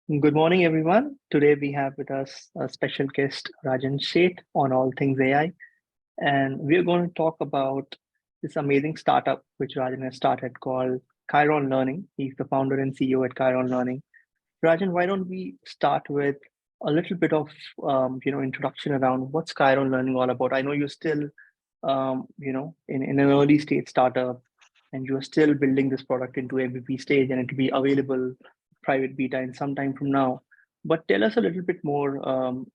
Good morning, everyone. Today we have with us a special guest, Rajen Sheth, on All Things AI. And we're going to talk about this amazing startup which Rajan has started called Kyron Learning. He's the founder and CEO at Kyron Learning. Rajan, why don't we start with a little bit of introduction around what's Kyron Learning all about? I know you're still in an early stage startup and you're still building this product into MVP stage and it'll be available private beta in some time from now. But tell us a little bit more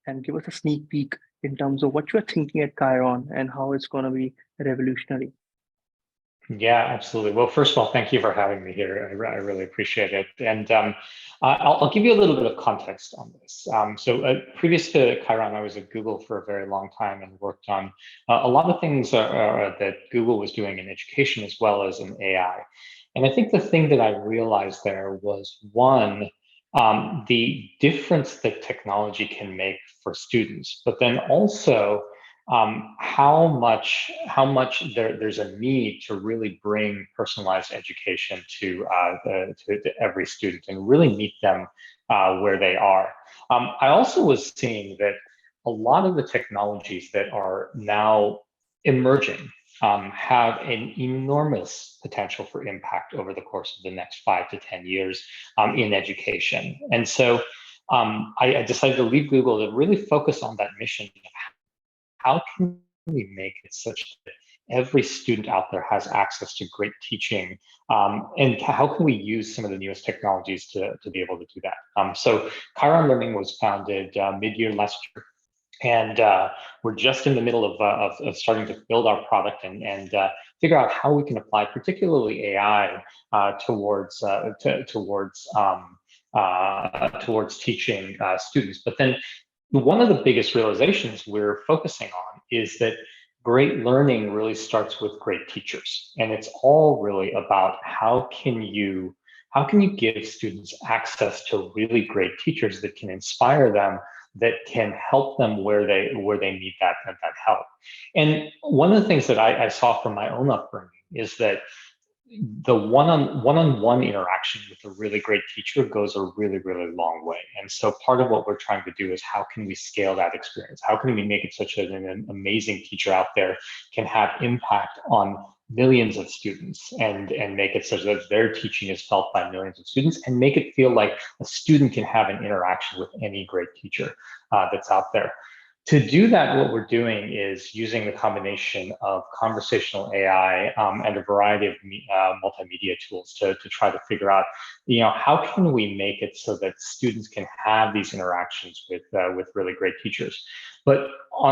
and give us a sneak peek in terms of what you're thinking at Chiron and how it's going to be revolutionary. Yeah, absolutely. Well, first of all, thank you for having me here. I really appreciate it. And I'll give you a little bit of context on this. Previous to Chiron, I was at Google for a very long time and worked on a lot of things that Google was doing in education as well as in AI. And I think the thing that I realized there was one, the difference that technology can make for students, but then also how much there's a need to really bring personalized education to every student and really meet them where they are. I also was seeing that a lot of the technologies that are now emerging have an enormous potential for impact over the course of the next 5 to 10 years in education. And so I decided to leave Google to really focus on that mission of how can we make it such that every student out there has access to great teaching? And how can we use some of the newest technologies to be able to do that? So Kyron Learning was founded mid-year last year. And we're just in the middle of starting to build our product and figure out how we can apply particularly AI towards teaching students. But then one of the biggest realizations we're focusing on is that great learning really starts with great teachers. And it's all really about how can you give students access to really great teachers that can inspire them, that can help them where they need that help. And one of the things that I saw from my own upbringing is that the one-on-one interaction with a really great teacher goes a really long way. And so part of what we're trying to do is how can we scale that experience? How can we make it such that an amazing teacher out there can have impact on millions of students and make it such that their teaching is felt by millions of students and make it feel like a student can have an interaction with any great teacher that's out there. To do that, what we're doing is using the combination of conversational AI and a variety of multimedia tools to try to figure out, how can we make it so that students can have these interactions with really great teachers. But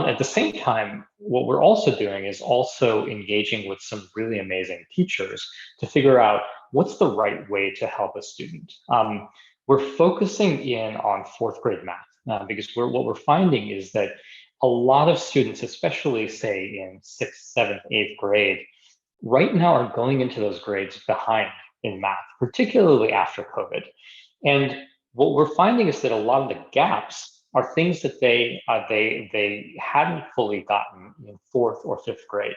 at the same time, what we're also doing is also engaging with some really amazing teachers to figure out what's the right way to help a student. We're focusing in on fourth grade math. Because what we're finding is that a lot of students, especially say in sixth, seventh, eighth grade, right now are going into those grades behind in math, particularly after COVID. And what we're finding is that a lot of the gaps are things that they hadn't fully gotten in fourth or fifth grade.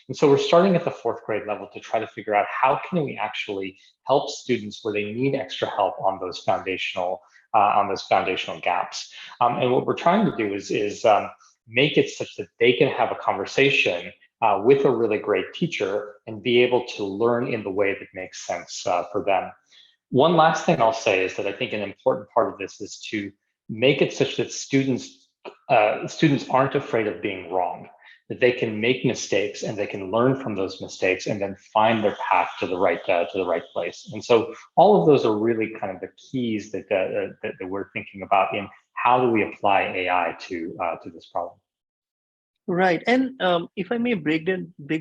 And so we're starting at the fourth grade level to try to figure out how can we actually help students where they need extra help on those foundational gaps. And what we're trying to do is make it such that they can have a conversation with a really great teacher and be able to learn in the way that makes sense for them. One last thing I'll say is that I think an important part of this is to make it such that students aren't afraid of being wrong, that they can make mistakes and they can learn from those mistakes and then find their path to the right place. And so all of those are really kind of the keys that we're thinking about in how do we apply AI to this problem. Right. And if I may break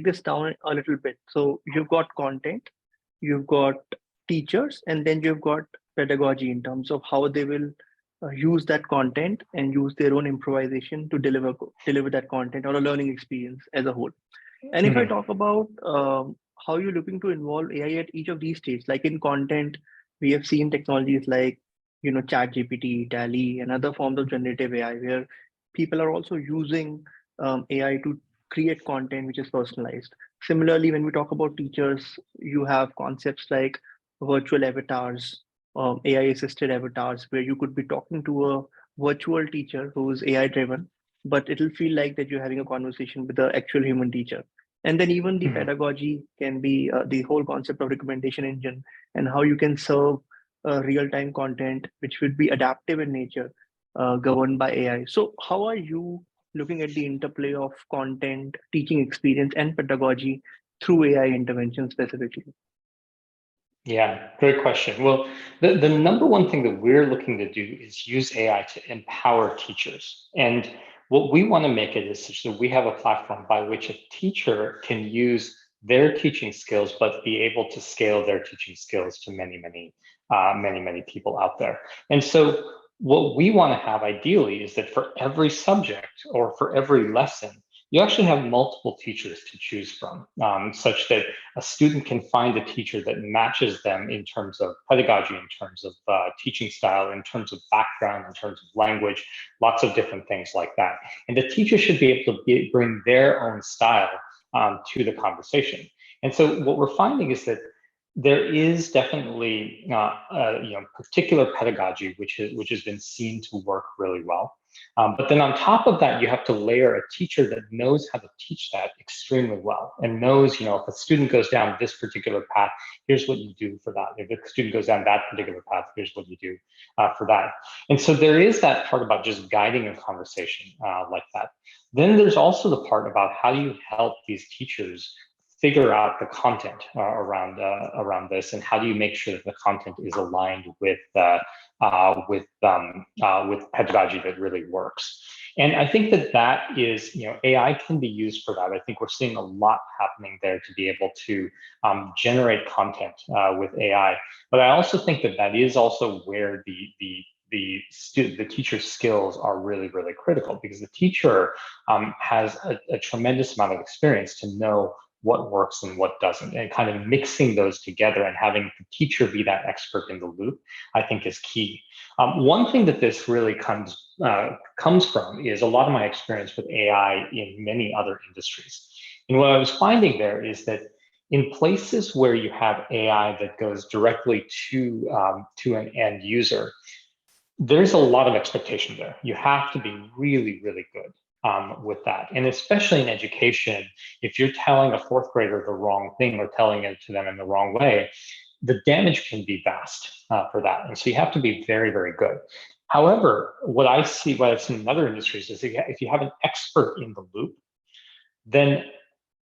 this down a little bit. So you've got content, you've got teachers, and then you've got pedagogy in terms of how they will use that content and use their own improvisation to deliver that content or a learning experience as a whole. And if I Mhm. talk about how you're looking to involve AI at each of these stages, like in content, we have seen technologies like ChatGPT, DALL-E, and other forms of generative AI where people are also using AI to create content which is personalized. Similarly, when we talk about teachers, you have concepts like virtual avatars AI-assisted avatars where you could be talking to a virtual teacher who's AI-driven, but it'll feel like that you're having a conversation with the actual human teacher. And then even the Mhm. pedagogy can be the whole concept of recommendation engine and how you can serve real-time content, which would be adaptive in nature, governed by AI. So how are you looking at the interplay of content, teaching experience, and pedagogy through AI intervention specifically? Yeah, great question. Well, the number one thing that we're looking to do is use AI to empower teachers. And what we want to make it is such that we have a platform by which a teacher can use their teaching skills, but be able to scale their teaching skills to many people out there. And so what we want to have ideally is that for every subject or for every lesson, you actually have multiple teachers to choose from, such that a student can find a teacher that matches them in terms of pedagogy, in terms of teaching style, in terms of background, in terms of language, lots of different things like that. And the teacher should be able to bring their own style to the conversation. And so what we're finding is that there is definitely particular pedagogy which has been seen to work really well. But then on top of that, you have to layer a teacher that knows how to teach that extremely well and knows, if a student goes down this particular path, here's what you do for that. If a student goes down that particular path, here's what you do for that. And so there is that part about just guiding a conversation like that. Then there's also the part about how do you help these teachers figure out the content around this, and how do you make sure that the content is aligned with pedagogy that really works. And I think that is, AI can be used for that. I think we're seeing a lot happening there to be able to generate content with AI. But I also think that is also where the teacher's skills are really critical, because the teacher has a tremendous amount of experience to know what works and what doesn't, and kind of mixing those together and having the teacher be that expert in the loop, I think is key. One thing that this really comes from is a lot of my experience with AI in many other industries. And what I was finding there is that in places where you have AI that goes directly to an end user, there's a lot of expectation there. You have to be really good with that. And especially in education, if you're telling a fourth grader the wrong thing or telling it to them in the wrong way, the damage can be vast for that. And so you have to be very good. However, what I've seen in other industries is if you have an expert in the loop, then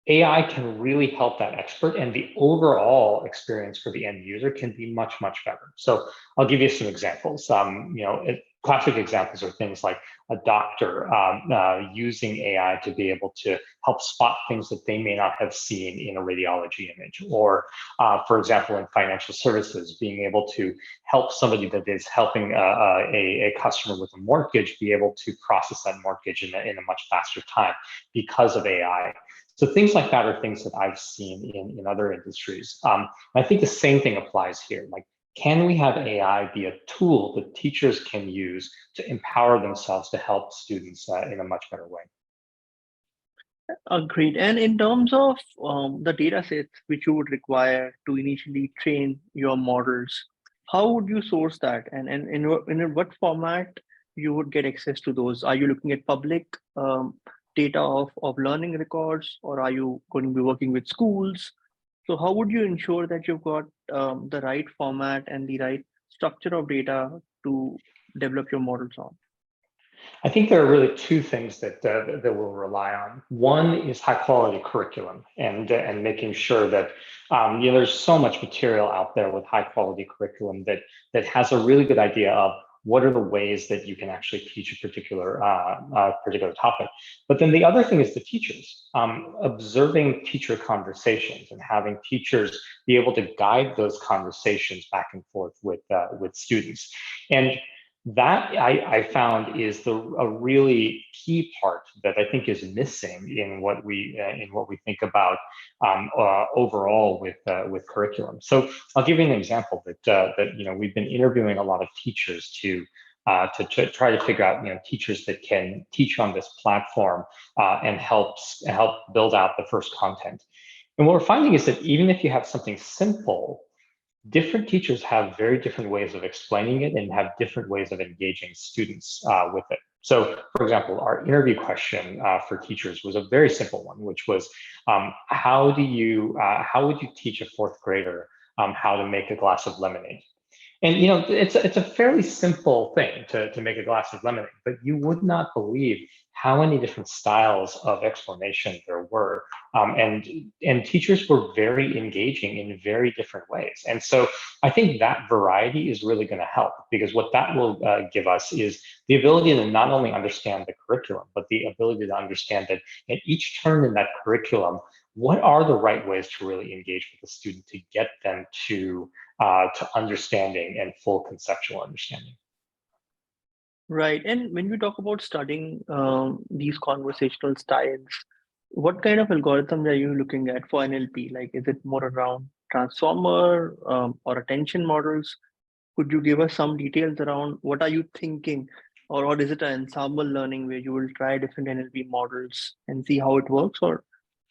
AI can really help that expert, and the overall experience for the end user can be much better. So I'll give you some examples. Classic examples are things like a doctor using AI to be able to help spot things that they may not have seen in a radiology image, or for example, in financial services, being able to help somebody that is helping a customer with a mortgage be able to process that mortgage in a much faster time because of AI. So things like that are things that I've seen in other industries. I think the same thing applies here. Like, can we have AI be a tool that teachers can use to empower themselves to help students in a much better way? Agreed. And in terms of the data sets which you would require to initially train your models, how would you source that? And in what format you would get access to those? Are you looking at public data of learning records, or are you going to be working with schools? So how would you ensure that you've got the right format and the right structure of data to develop your models on? I think there are really two things that we'll rely on. One is high quality curriculum, and making sure that there's so much material out there with high quality curriculum that has a really good idea of what are the ways that you can actually teach a particular topic. But then the other thing is the teachers, observing teacher conversations and having teachers be able to guide those conversations back and forth with students. And that I found is a really key part that I think is missing in what we think about overall with curriculum. So I'll give you an example that we've been interviewing a lot of teachers to try to figure out teachers that can teach on this platform and help build out the first content. And what we're finding is that even if you have something simple, different teachers have very different ways of explaining it and have different ways of engaging students with it. So, for example, our interview question for teachers was a very simple one, which was, how would you teach a fourth grader how to make a glass of lemonade? And it's a fairly simple thing to make a glass of lemonade, but you would not believe how many different styles of explanation there were, and teachers were very engaging in very different ways. And so I think that variety is really going to help, because what that will give us is the ability to not only understand the curriculum, but the ability to understand that at each turn in that curriculum, what are the right ways to really engage with the student to get them to understanding and full conceptual understanding. Right. And when we talk about studying these conversational styles, what kind of algorithms are you looking at for NLP? Like, is it more around transformer or attention models? Could you give us some details around what are you thinking? Or is it an ensemble learning where you will try different NLP models and see how it works? Or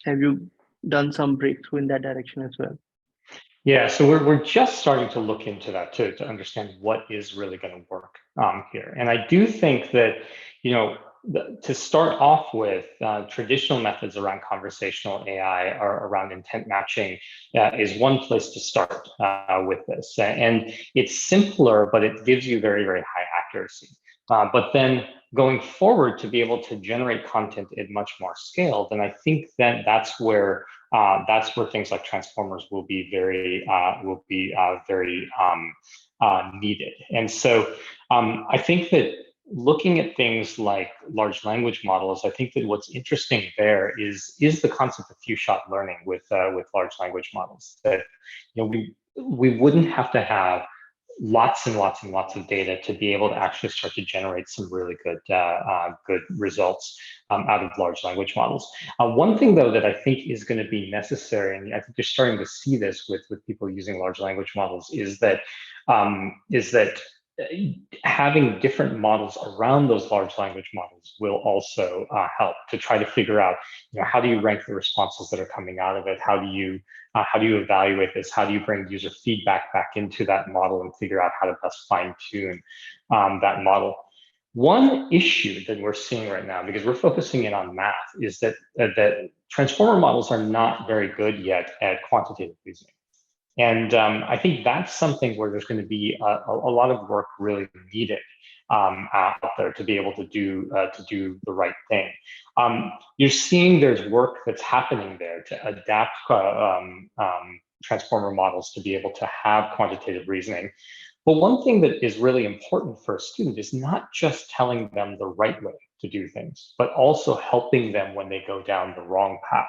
have you done some breakthrough in that direction as well? Yeah, so we're just starting to look into that to understand what is really going to work here. And I do think that, to start off with, traditional methods around conversational AI or around intent matching is one place to start with this. And it's simpler, but it gives you very, very high accuracy. But then going forward, to be able to generate content at much more scale, then I think that that's where things like transformers will be very needed. And so I think that looking at things like large language models, I think that what's interesting there is the concept of few-shot learning with large language models. That we wouldn't have to have lots and lots and lots of data to be able to actually start to generate some really good results out of large language models. One thing, though, that I think is going to be necessary, and I think you're starting to see this with people using large language models, is that having different models around those large language models will also help to try to figure out, how do you rank the responses that are coming out of it? How do you evaluate this? How do you bring user feedback back into that model and figure out how to best fine tune that model? One issue that we're seeing right now, because we're focusing in on math, is that transformer models are not very good yet at quantitative reasoning. And I think that's something where there's going to be a lot of work really needed out there to be able to do the right thing. You're seeing there's work that's happening there to adapt transformer models to be able to have quantitative reasoning. But one thing that is really important for a student is not just telling them the right way to do things, but also helping them when they go down the wrong path,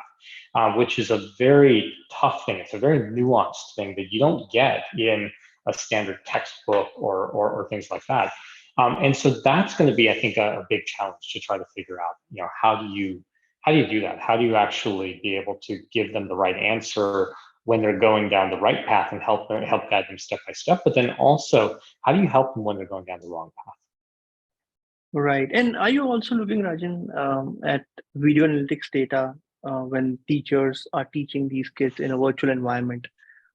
which is a very tough thing. It's a very nuanced thing that you don't get in a standard textbook or things like that. And so that's going to be, I think, a big challenge to try to figure out, how do you do that? How do you actually be able to give them the right answer when they're going down the right path and help guide them step by step? But then also, how do you help them when they're going down the wrong path? Right. And are you also looking, Rajan, at video analytics data when teachers are teaching these kids in a virtual environment?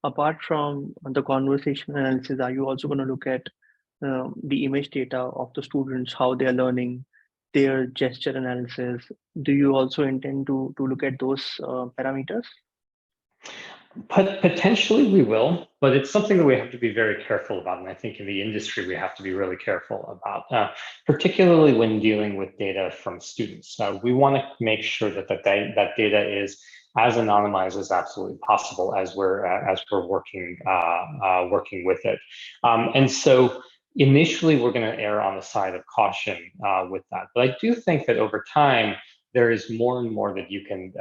Apart from the conversation analysis, are you also going to look at the image data of the students, how they are learning, their gesture analysis? Do you also intend to look at those parameters? Potentially we will, but it's something that we have to be very careful about. And I think in the industry, we have to be really careful about, particularly when dealing with data from students. We want to make sure that that data is as anonymized as absolutely possible as we're working with it. And so initially, we're going to err on the side of caution with that. But I do think that over time, there is more and more that you can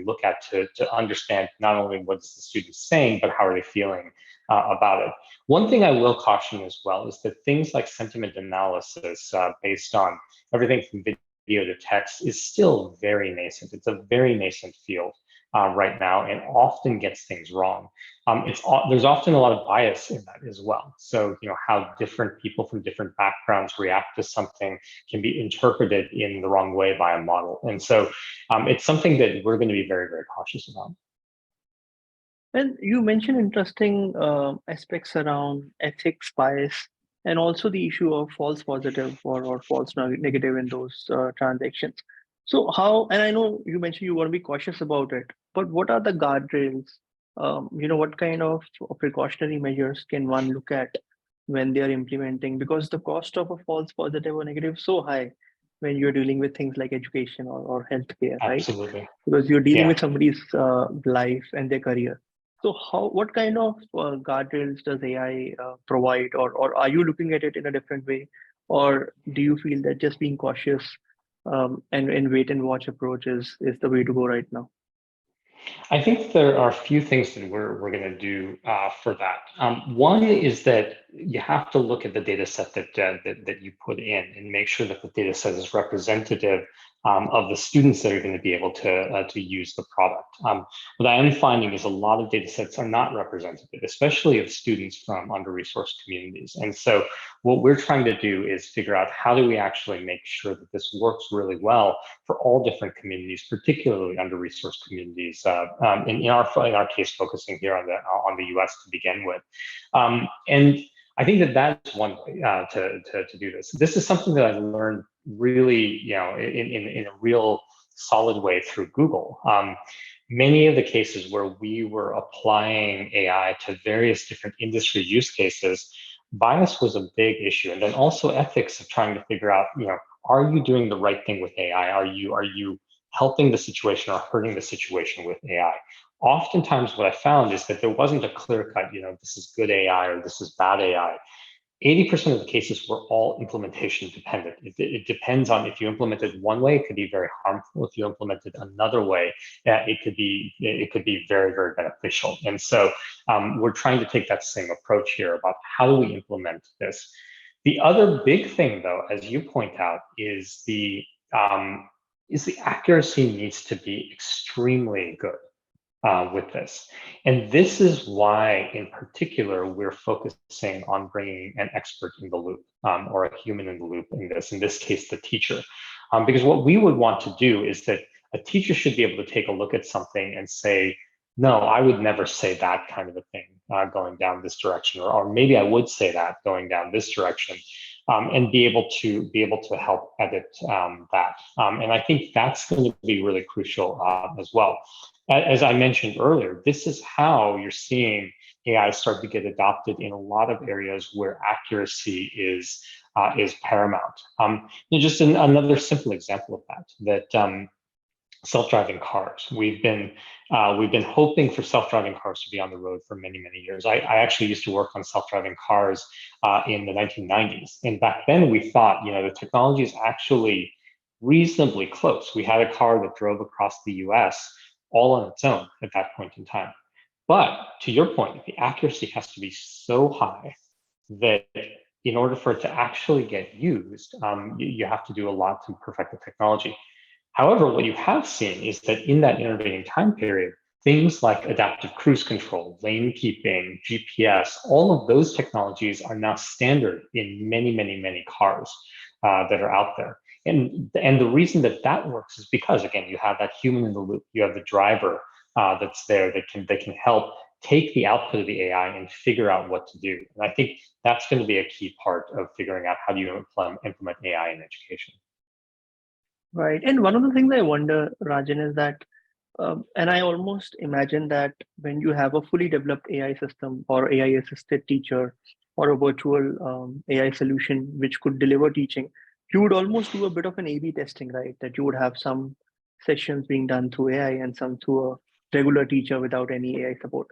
look at to understand not only what is the student saying, but how are they feeling about it. One thing I will caution as well is that things like sentiment analysis based on everything from video to text is still very nascent. It's a very nascent field right now, and often gets things wrong. There's often a lot of bias in that as well. So how different people from different backgrounds react to something can be interpreted in the wrong way by a model. And so it's something that we're going to be very, very cautious about. And you mentioned interesting aspects around ethics, bias, and also the issue of false positive or false negative in those transactions. So how, and I know you mentioned you want to be cautious about it, but what are the guardrails? What kind of precautionary measures can one look at when they are implementing? Because the cost of a false positive or negative is so high when you're dealing with things like education or healthcare, right? Absolutely. Because you're dealing Yeah. with somebody's life and their career. So what kind of guardrails does AI provide, or are you looking at it in a different way, or do you feel that just being cautious and wait and watch approach is the way to go right now? I think there are a few things that we're going to do for that. One is that you have to look at the data set that you put in and make sure that the data set is representative of the students that are going to be able to use the product. What I am finding is a lot of data sets are not representative, especially of students from under-resourced communities. And so what we're trying to do is figure out how do we actually make sure that this works really well for all different communities, particularly under-resourced communities. In our case, focusing here on the U.S. to begin with, and I think that that's one way to do this. This is something that I learned really, in a real solid way through Google. Many of the cases where we were applying AI to various different industry use cases, bias was a big issue, and then also ethics of trying to figure out, are you doing the right thing with AI? Are you helping the situation or hurting the situation with AI? Oftentimes, what I found is that there wasn't a clear cut, this is good AI or this is bad AI. 80% of the cases were all implementation dependent. It depends on if you implemented one way, it could be very harmful. If you implemented another way, it could be very, very beneficial. And so we're trying to take that same approach here about how do we implement this. The other big thing, though, as you point out, is the accuracy needs to be extremely good with this. And this is why, in particular, we're focusing on bringing an expert in the loop or a human in the loop in this case, the teacher. Because what we would want to do is that a teacher should be able to take a look at something and say, no, I would never say that kind of a thing going down this direction, or maybe I would say that going down this direction. And be able to help edit that. And I think that's going to be really crucial as well. As I mentioned earlier, this is how you're seeing AI start to get adopted in a lot of areas where accuracy is paramount. Just another simple example of that self-driving cars. We've been hoping for self-driving cars to be on the road for many, many years. I actually used to work on self-driving cars in the 1990s, and back then we thought, the technology is actually reasonably close. We had a car that drove across the U.S. all on its own at that point in time. But to your point, the accuracy has to be so high that in order for it to actually get used, you have to do a lot to perfect the technology. However, what you have seen is that in that intervening time period, things like adaptive cruise control, lane keeping, GPS, all of those technologies are now standard in many, many, many cars that are out there. And the reason that works is because, again, you have that human in the loop. You have the driver that's there that can help take the output of the AI and figure out what to do. And I think that's going to be a key part of figuring out how do you implement AI in education. Right. And one of the things I wonder, Rajan, is that, and I almost imagine that when you have a fully developed AI system or AI assisted teacher or a virtual AI solution which could deliver teaching, you would almost do a bit of an A/B testing, right? That you would have some sessions being done through AI and some through a regular teacher without any AI support.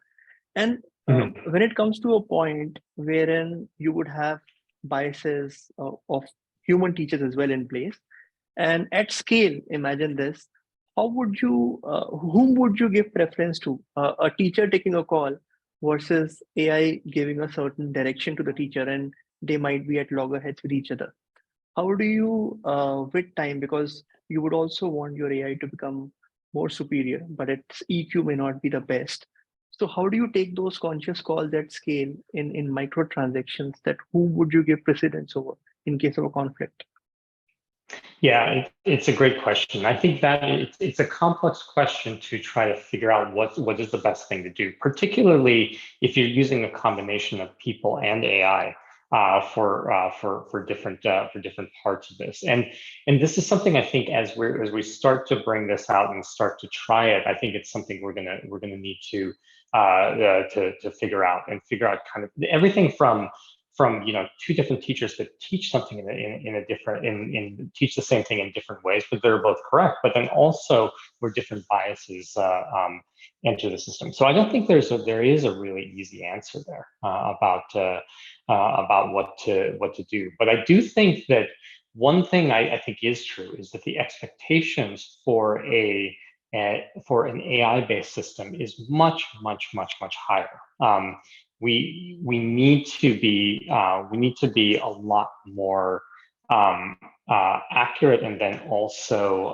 And Mm-hmm. when it comes to a point wherein you would have biases of human teachers as well in place, and at scale, imagine this, how would you, whom would you give preference to? A teacher taking a call versus AI giving a certain direction to the teacher, and they might be at loggerheads with each other. How do you, with time, because you would also want your AI to become more superior, but its EQ may not be the best. So how do you take those conscious calls at scale in microtransactions that who would you give precedence over in case of a conflict? Yeah, it's a great question. I think that it's a complex question to try to figure out what is the best thing to do, particularly if you're using a combination of people and AI for different parts of this. And this is something I think as we start to bring this out and start to try it, I think it's something we're gonna need to figure out kind of everything from two different teachers that teach something in a different teach the same thing in different ways, but they're both correct. But then also where different biases enter the system. So I don't think there is a really easy answer there about what to do. But I do think that one thing I think is true is that the expectations for an AI-based system is much higher. We need to be a lot more accurate, and then also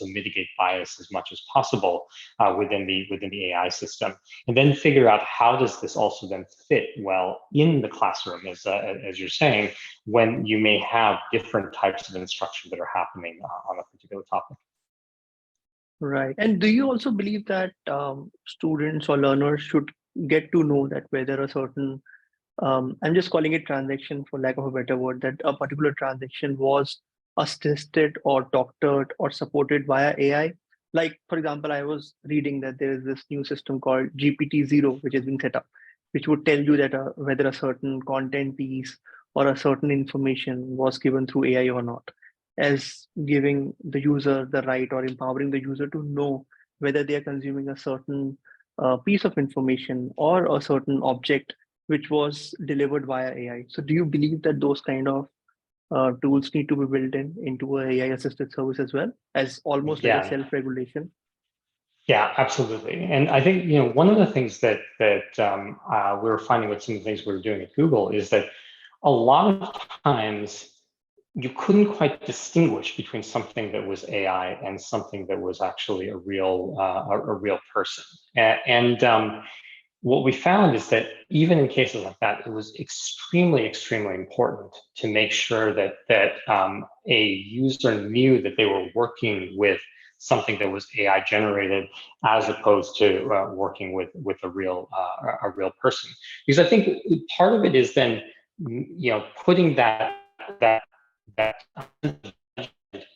mitigate bias as much as possible within the AI system, and then figure out how does this also then fit well in the classroom, as you're saying, when you may have different types of instruction that are happening on a particular topic. Right. And do you also believe that students or learners should get to know that whether a certain, I'm just calling it transaction for lack of a better word, that a particular transaction was assisted or doctored or supported via AI? Like, for example, I was reading that there is this new system called GPT-0, which has been set up, which would tell you that whether a certain content piece or a certain information was given through AI or not, as giving the user the right or empowering the user to know whether they are consuming a certain piece of information or a certain object which was delivered via AI. So do you believe that those kind of tools need to be built into a AI assisted service as well, as almost like a Yeah. self-regulation? Yeah, absolutely. And I think, one of the things that we were finding with some of the things we were doing at Google is that a lot of times you couldn't quite distinguish between something that was AI and something that was actually a real person. And what we found is that even in cases like that, it was extremely important to make sure that a user knew that they were working with something that was AI generated, as opposed to working with a real person. Because I think part of it is then putting that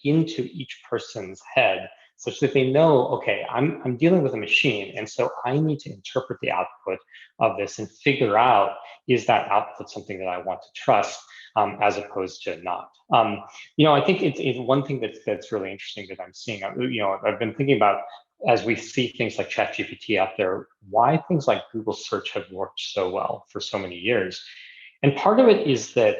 into each person's head, such that they know, okay, I'm dealing with a machine, and so I need to interpret the output of this and figure out, is that output something that I want to trust, as opposed to not. I think it's one thing that's really interesting that I'm seeing. I've been thinking about, as we see things like ChatGPT out there, why things like Google search have worked so well for so many years. And part of it is that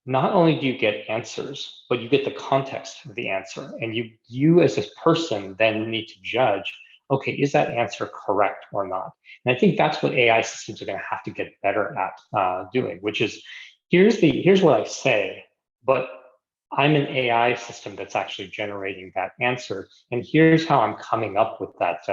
not only do you get answers, but you get the context of the answer. And you as a person then need to judge, okay, is that answer correct or not? And I think that's what AI systems are going to have to get better at doing, which is, here's what I say, but I'm an AI system that's actually generating that answer, and here's how I'm coming up with that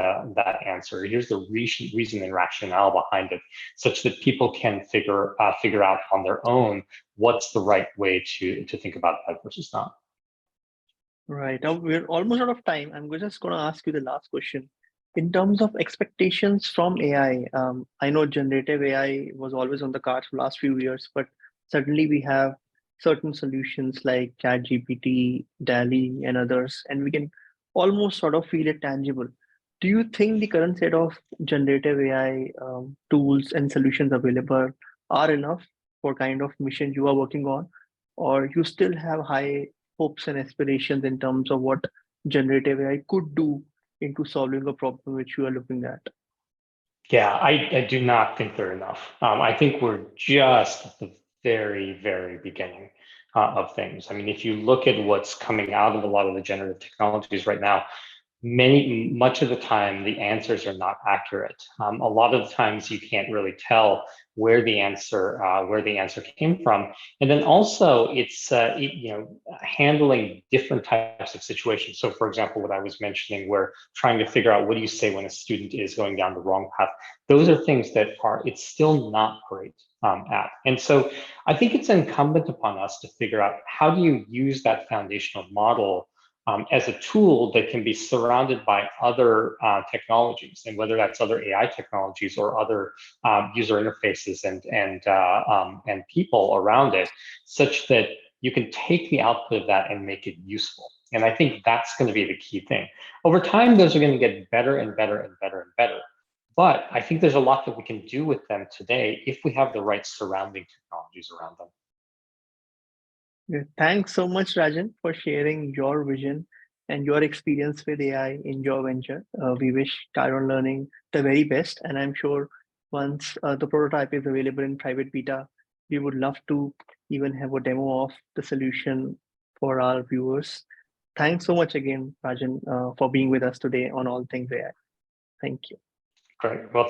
answer. Here's the reason and rationale behind it, such that people can figure out on their own what's the right way to think about that versus not. Right. Now we're almost out of time. I'm just going to ask you the last question. In terms of expectations from AI, I know generative AI was always on the cards for the last few years, but suddenly we have certain solutions like ChatGPT, DALI, and others, and we can almost sort of feel it tangible. Do you think the current set of generative AI tools and solutions available are enough for kind of mission you are working on, or you still have high hopes and aspirations in terms of what generative AI could do into solving a problem which you are looking at? Yeah, I do not think they're enough. I think we're just at the very beginning of things. I mean, if you look at what's coming out of a lot of the generative technologies right now, much of the time the answers are not accurate. A lot of the times you can't really tell where the answer came from, and then also it's handling different types of situations. So, for example, what I was mentioning, where trying to figure out what do you say when a student is going down the wrong path. Those are things that it's still not great at. And so I think it's incumbent upon us to figure out how do you use that foundational model as a tool that can be surrounded by other technologies, and whether that's other AI technologies or other user interfaces and people around it, such that you can take the output of that and make it useful. And I think that's going to be the key thing. Over time, those are going to get better and better and better and better. But I think there's a lot that we can do with them today if we have the right surrounding technologies around them. Yeah, thanks so much, Rajan, for sharing your vision and your experience with AI in your venture. We wish Kyron Learning the very best, and I'm sure once the prototype is available in private beta, we would love to even have a demo of the solution for our viewers. Thanks so much again, Rajan, for being with us today on All Things AI. Thank you. Great. Well,